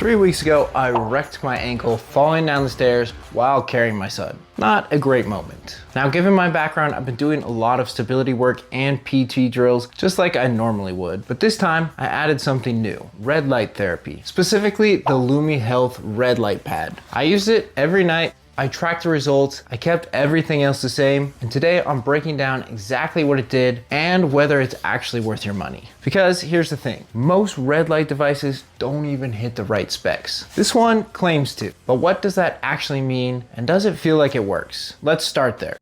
3 weeks ago, I wrecked my ankle falling down the stairs while carrying my son. Not a great moment. Now, given my background, I've been doing a lot of stability work and PT drills, just like I normally would. But this time, I added something new, red light therapy, specifically the LumyHealth red light pad. I used it every night. I tracked the results, I kept everything else the same, and today I'm breaking down exactly what it did and whether it's actually worth your money. Because here's the thing, most red light devices don't even hit the right specs. This one claims to, but what does that actually mean, and does it feel like it works? Let's start there.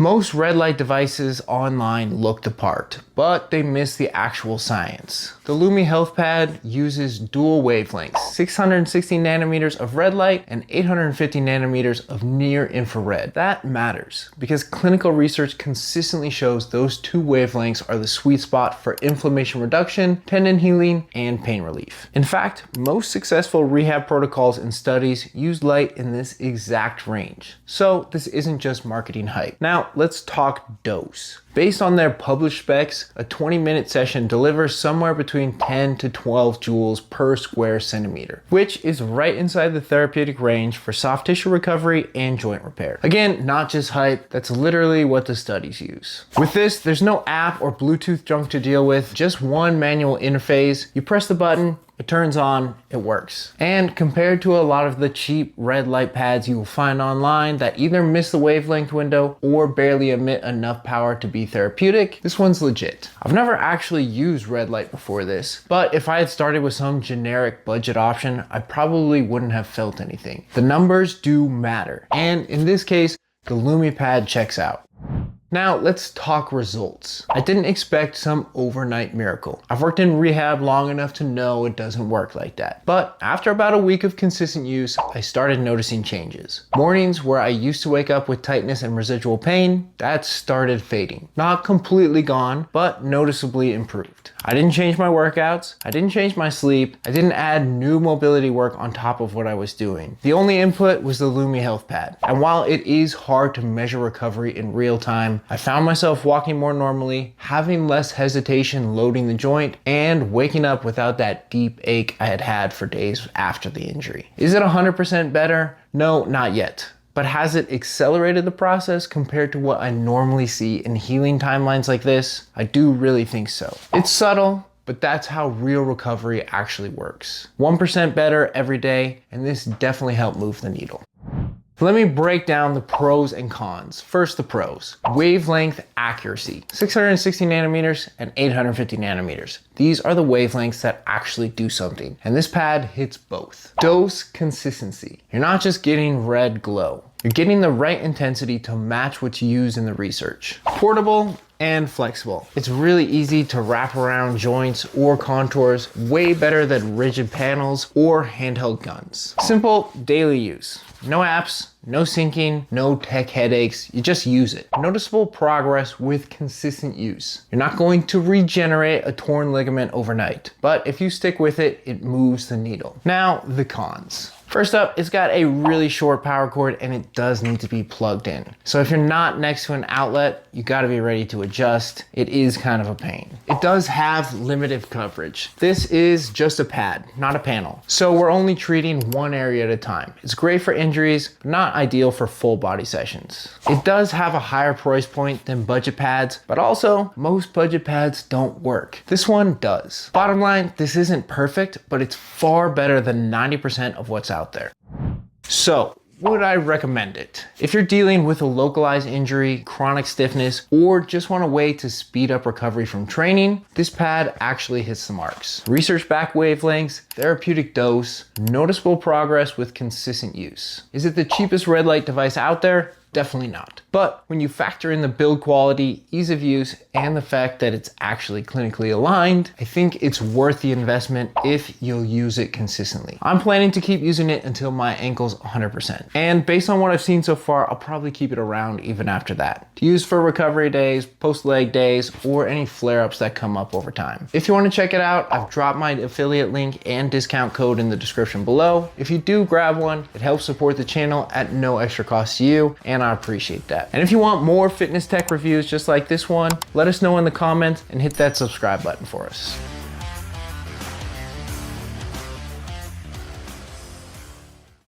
Most red light devices online look the part, but they miss the actual science. The LumyHealth pad uses dual wavelengths, 660 nanometers of red light and 850 nanometers of near infrared. That matters because clinical research consistently shows those two wavelengths are the sweet spot for inflammation reduction, tendon healing, and pain relief. In fact, most successful rehab protocols and studies use light in this exact range. So this isn't just marketing hype. Now, let's talk dose. Based on their published specs, a 20-minute session delivers somewhere between 10 to 12 joules per square centimeter, which is right inside the therapeutic range for soft tissue recovery and joint repair. Again, not just hype, that's literally what the studies use. With this, there's no app or Bluetooth junk to deal with, just one manual interface. You press the button, it turns on, it works. And compared to a lot of the cheap red light pads you will find online that either miss the wavelength window or barely emit enough power to be therapeutic, this one's legit. I've never actually used red light before this, but if I had started with some generic budget option, I probably wouldn't have felt anything. The numbers do matter. And in this case, the LumyPad checks out. Now let's talk results. I didn't expect some overnight miracle. I've worked in rehab long enough to know it doesn't work like that. But after about a week of consistent use, I started noticing changes. Mornings where I used to wake up with tightness and residual pain, that started fading. Not completely gone, but noticeably improved. I didn't change my workouts, I didn't change my sleep, I didn't add new mobility work on top of what I was doing. The only input was the LumyHealth pad. And while it is hard to measure recovery in real time, I found myself walking more normally, having less hesitation loading the joint, and waking up without that deep ache I had had for days after the injury. Is it 100% better? No, not yet. But has it accelerated the process compared to what I normally see in healing timelines like this? I do really think so. It's subtle, but that's how real recovery actually works. 1% better every day, and this definitely helped move the needle. Let me break down the pros and cons. First, the pros. Wavelength accuracy, 660 nanometers and 850 nanometers. These are the wavelengths that actually do something, and this pad hits both. Dose consistency. You're not just getting red glow. You're getting the right intensity to match what's used in the research. Portable and flexible. It's really easy to wrap around joints or contours, way better than rigid panels or handheld guns. Simple daily use. No apps, no syncing, no tech headaches, you just use it. Noticeable progress with consistent use. You're not going to regenerate a torn ligament overnight, but if you stick with it, it moves the needle. Now, the cons. First up, it's got a really short power cord and it does need to be plugged in. So if you're not next to an outlet, you gotta be ready to adjust. It is kind of a pain. It does have limited coverage. This is just a pad, not a panel. So we're only treating one area at a time. It's great for injuries, but not ideal for full body sessions. It does have a higher price point than budget pads, but also most budget pads don't work. This one does. Bottom line, this isn't perfect, but it's far better than 90% of what's out there. So, would I recommend it? If you're dealing with a localized injury, chronic stiffness, or just want a way to speed up recovery from training, this pad actually hits the marks. Research-backed wavelengths, therapeutic dose, noticeable progress with consistent use. Is it the cheapest red light device out there? Definitely not. But when you factor in the build quality, ease of use, and the fact that it's actually clinically aligned, I think it's worth the investment if you'll use it consistently. I'm planning to keep using it until my ankle's 100%. And based on what I've seen so far, I'll probably keep it around even after that, to use for recovery days, post-leg days, or any flare-ups that come up over time. If you want to check it out, I've dropped my affiliate link and discount code in the description below. If you do grab one, it helps support the channel at no extra cost to you, and I appreciate that. And if you want more fitness tech reviews just like this one, let us know in the comments and hit that subscribe button for us.